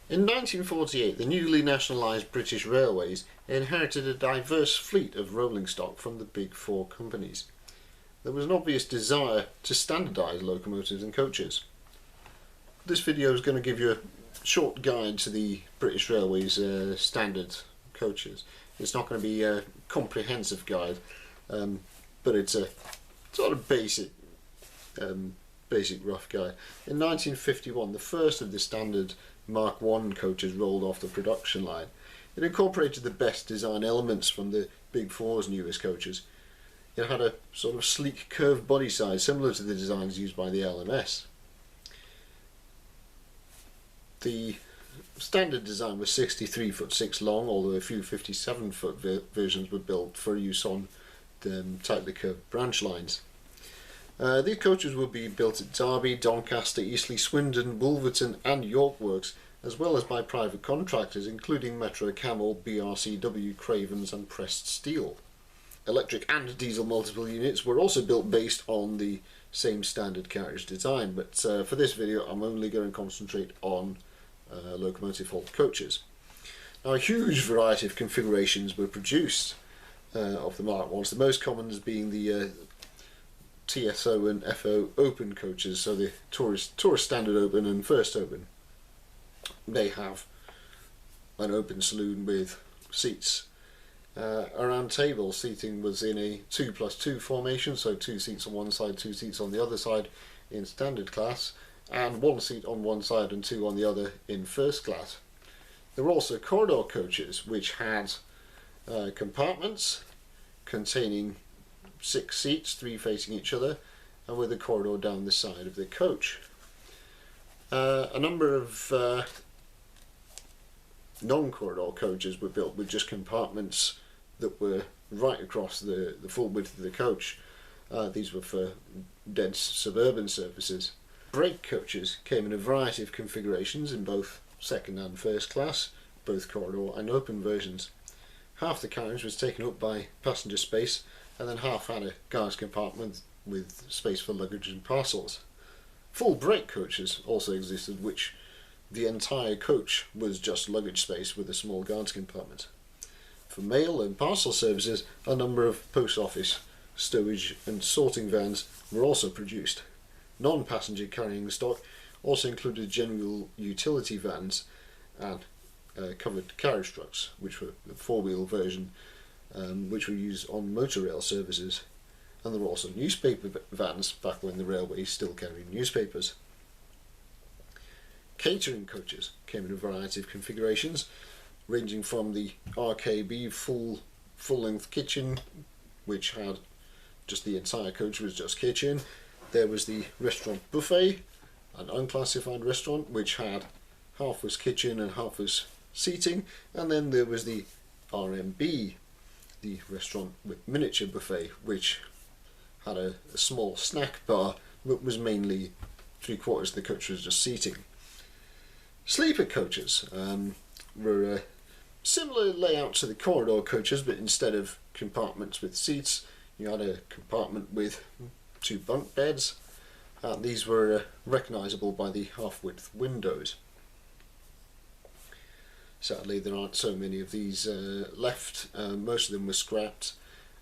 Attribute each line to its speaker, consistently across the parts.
Speaker 1: In 1948, the newly nationalised British Railways inherited a diverse fleet of rolling stock from the big four companies. There was an obvious desire to standardise locomotives and coaches. This video is going to give you a short guide to the British Railways standard coaches. It's not going to be a comprehensive guide, but it's a sort of basic rough guide. In 1951, the first of the standard Mark I coaches rolled off the production line. It incorporated the best design elements from the Big Four's newest coaches. It had a sort of sleek curved body size similar to the designs used by the LMS. The standard design was 63'6" long, although a few 57-foot versions were built for use on tightly curved branch lines. These coaches will be built at Derby, Doncaster, Eastleigh, Swindon, Wolverton and York Works, as well as by private contractors including Metro Camel, BRCW, Cravens and Pressed Steel. Electric and diesel multiple units were also built based on the same standard carriage design, but for this video I'm only going to concentrate on locomotive hauled coaches. Now, a huge variety of configurations were produced of the Mark I's, the most common being the TSO and FO open coaches, so the tourist standard open and first open. They have an open saloon with seats. Around table seating was in a 2+2 formation, so 2 seats on one side, 2 seats on the other side in standard class, and 1 seat on one side and 2 on the other in first class. There were also corridor coaches which had compartments containing 6 seats, 3 facing each other, and with a corridor down the side of the coach. A number of non-corridor coaches were built with just compartments that were right across the full width of the coach. These were for dense suburban services. Brake coaches came in a variety of configurations in both second and first class, both corridor and open versions. Half the carriage was taken up by passenger space, and then half had a guard's compartment with space for luggage and parcels. Full brake coaches also existed, which the entire coach was just luggage space with a small guard's compartment. For mail and parcel services, a number of post office, stowage and sorting vans were also produced. Non-passenger carrying stock also included general utility vans and covered carriage trucks, which were the four-wheel version, which were used on motor rail services. And there were also newspaper vans back when the railways still carried newspapers. Catering coaches came in a variety of configurations, ranging from the RKB full-length kitchen, which had just the entire coach was just kitchen. There was the restaurant buffet, an unclassified restaurant which had half was kitchen and half was seating, and then there was the RMB, the restaurant with miniature buffet, which had a small snack bar but was mainly 3/4 of the coach was just seating. Sleeper coaches were a similar layout to the corridor coaches, but instead of compartments with seats, you had a compartment with 2 bunk beds. These were recognisable by the half-width windows. Sadly, there aren't so many of these left. Most of them were scrapped,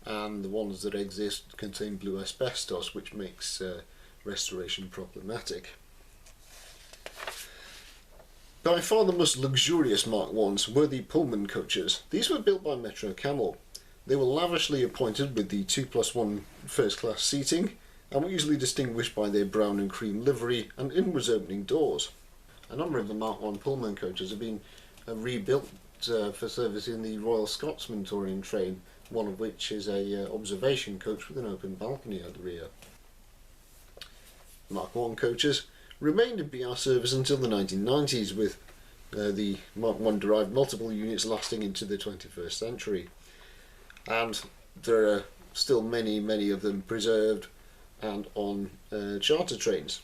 Speaker 1: and the ones that exist contain blue asbestos, which makes restoration problematic. By far the most luxurious Mark I's were the Pullman coaches. These were built by Metro Camel. They were lavishly appointed with the 2+1 first class seating, and were easily distinguished by their brown and cream livery and inwards opening doors. A number of the Mark I Pullman coaches have been rebuilt for service in the Royal Scotsman touring train, one of which is a observation coach with an open balcony at the rear. Mark I coaches remained in BR service until the 1990s, with the Mark I derived multiple units lasting into the 21st century. And there are still many of them preserved and on charter trains.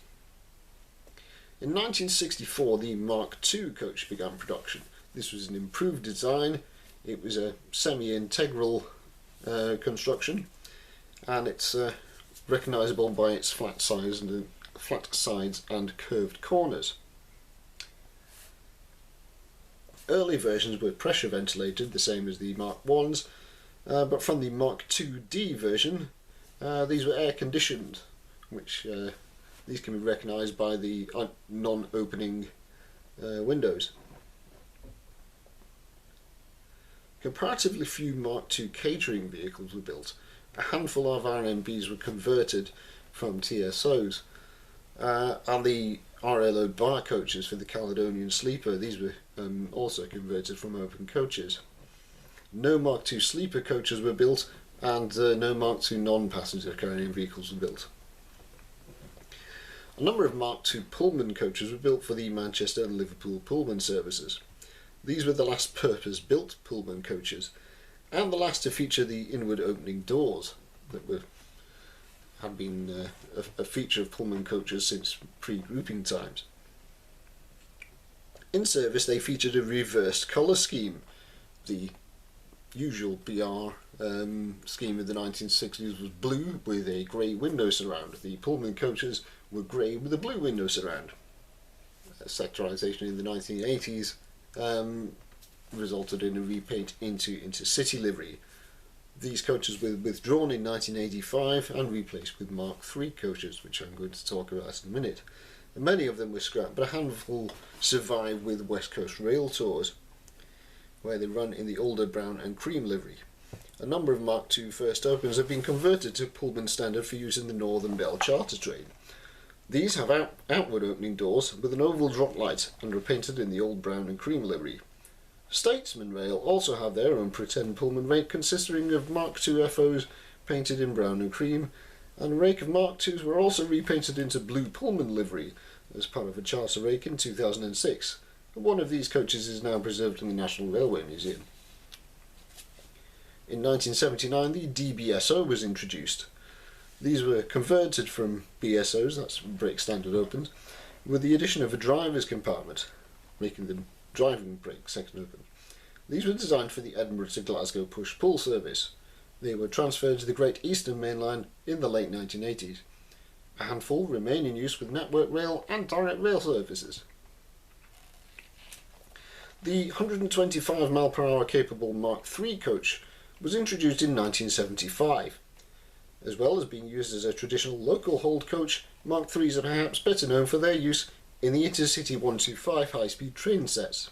Speaker 1: In 1964, the Mark II coach began production. This was an improved design. It was a semi-integral construction, and it's recognisable by its flat sides and curved corners. Early versions were pressure ventilated, the same as the Mark 1s, but from the Mark 2D version, these were air conditioned, which these can be recognised by the non-opening windows. Comparatively few Mark II catering vehicles were built. A handful of RMBs were converted from TSOs, and the RLO bar coaches for the Caledonian Sleeper, these were also converted from open coaches. No Mark II sleeper coaches were built, and no Mark II non-passenger carrying vehicles were built. A number of Mark II Pullman coaches were built for the Manchester and Liverpool Pullman services. These were the last purpose-built Pullman coaches, and the last to feature the inward opening doors that had been a feature of Pullman coaches since pre-grouping times. In service they featured a reversed colour scheme. The usual BR scheme of the 1960s was blue with a grey window surround. The Pullman coaches were grey with a blue window surround. Sectorisation in the 1980s resulted in a repaint into city livery. These coaches were withdrawn in 1985 and replaced with Mark III coaches, which I'm going to talk about in a minute. And many of them were scrapped, but a handful survive with West Coast Rail Tours, where they run in the older brown and cream livery. A number of Mark II first opens have been converted to Pullman standard for use in the Northern Bell charter train. These have outward opening doors with an oval drop light and are painted in the old brown and cream livery. Statesman Rail also have their own pretend Pullman rake consisting of Mark II FOs painted in brown and cream, and a rake of Mark IIs were also repainted into blue Pullman livery as part of a charter rake in 2006. One of these coaches is now preserved in the National Railway Museum. In 1979 the DBSO was introduced. These were converted from BSOs, that's brake standard opens, with the addition of a driver's compartment, making the driving brake section open. These were designed for the Edinburgh to Glasgow push-pull service. They were transferred to the Great Eastern Main Line in the late 1980s. A handful remain in use with Network Rail and direct rail services. The 125 mph capable Mark III coach was introduced in 1975. As well as being used as a traditional local hold coach, Mark IIIs are perhaps better known for their use in the Intercity 125 high-speed train sets.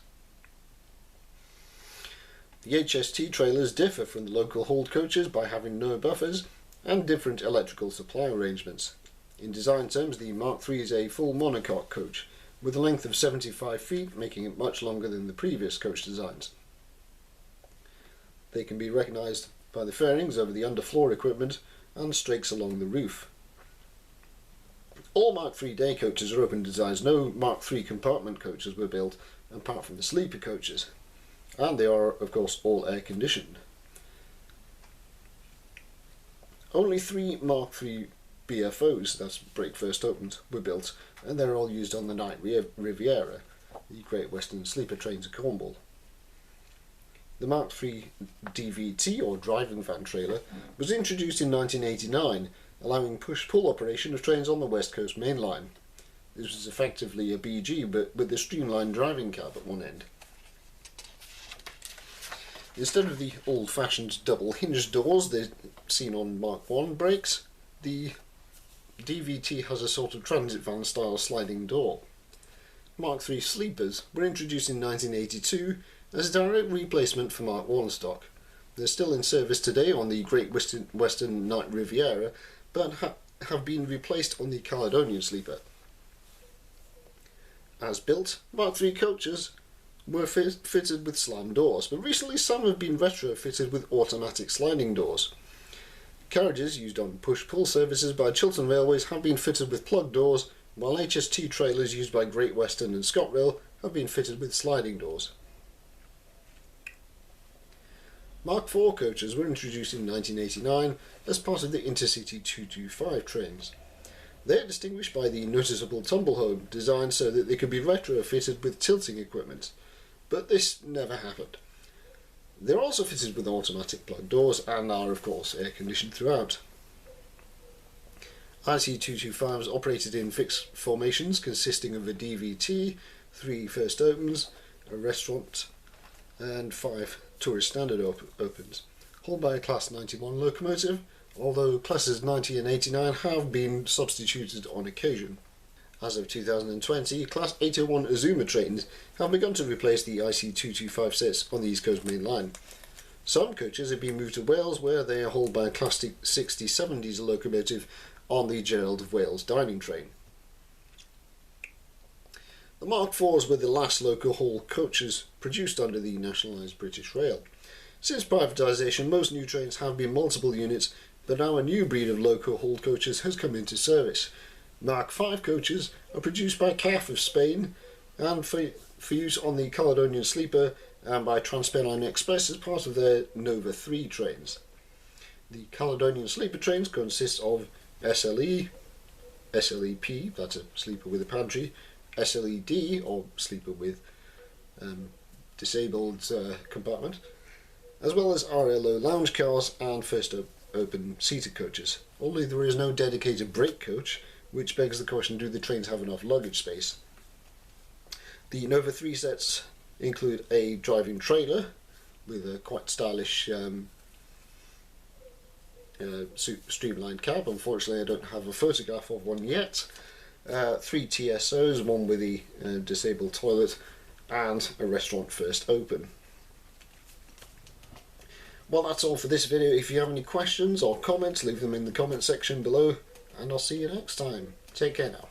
Speaker 1: The Hst Trailers differ from the local hold coaches by having no buffers and different electrical supply arrangements. In design terms, the Mark III is a full monocoque coach, with a length of 75 feet, making it much longer than the previous coach designs. They can be recognised by the fairings over the underfloor equipment and strakes along the roof. All Mark III day coaches are open designs. No Mark III compartment coaches were built, apart from the sleeper coaches, and they are of course all air conditioned. Only 3 Mark III BFOs, that's brake first opened, were built, and they're all used on the Night Riviera, the Great Western Sleeper train to Cornwall. The Mark III DVT, or driving van trailer, was introduced in 1989, allowing push-pull operation of trains on the West Coast Main Line. This was effectively a BG, but with a streamlined driving cab at one end. Instead of the old-fashioned double-hinged doors they're seen on Mark I brakes, the DVT has a sort of transit van-style sliding door. Mark III sleepers were introduced in 1982 as a direct replacement for Mark I stock. They're still in service today on the Great Western Night Riviera, but have been replaced on the Caledonian Sleeper. As built, Mark III coaches were fitted with slam doors, but recently some have been retrofitted with automatic sliding doors. Carriages used on push-pull services by Chiltern Railways have been fitted with plug doors, while Hst trailers used by Great Western and ScotRail have been fitted with sliding doors. Mark IV coaches were introduced in 1989 as part of the Intercity 225 trains. They are distinguished by the noticeable tumble home, designed so that they could be retrofitted with tilting equipment, but this never happened. They're also fitted with automatic plug doors and are of course air conditioned throughout. IC225s operated in fixed formations consisting of a DVT, 3 first opens, a restaurant, and 5 tourist standard opens, hauled by a Class 91 locomotive, although Classes 90 and 89 have been substituted on occasion. As of 2020, Class 801 Azuma trains have begun to replace the IC225 sets on the East Coast Main Line. Some coaches have been moved to Wales, where they are hauled by a Class 67 diesel locomotive on the Gerald of Wales dining train. The Mark IVs were the last local haul coaches produced under the nationalised British Rail. Since privatisation, most new trains have been multiple units, but now a new breed of local haul coaches has come into service. Mark V coaches are produced by CAF of Spain and for use on the Caledonian Sleeper and by Transpennine Express as part of their Nova 3 trains. The Caledonian Sleeper trains consist of SLE, SLEP, that's a sleeper with a pantry, SLED, or sleeper with disabled compartment, as well as RLO lounge cars and first open seated coaches. Only there is no dedicated brake coach, which begs the question, do the trains have enough luggage space? The Nova 3 sets include a driving trailer with a quite stylish streamlined cab. Unfortunately, I don't have a photograph of one yet. 3 TSOs, one with a disabled toilet, and a restaurant first open. Well, that's all for this video. If you have any questions or comments, leave them in the comment section below, and I'll see you next time. Take care now.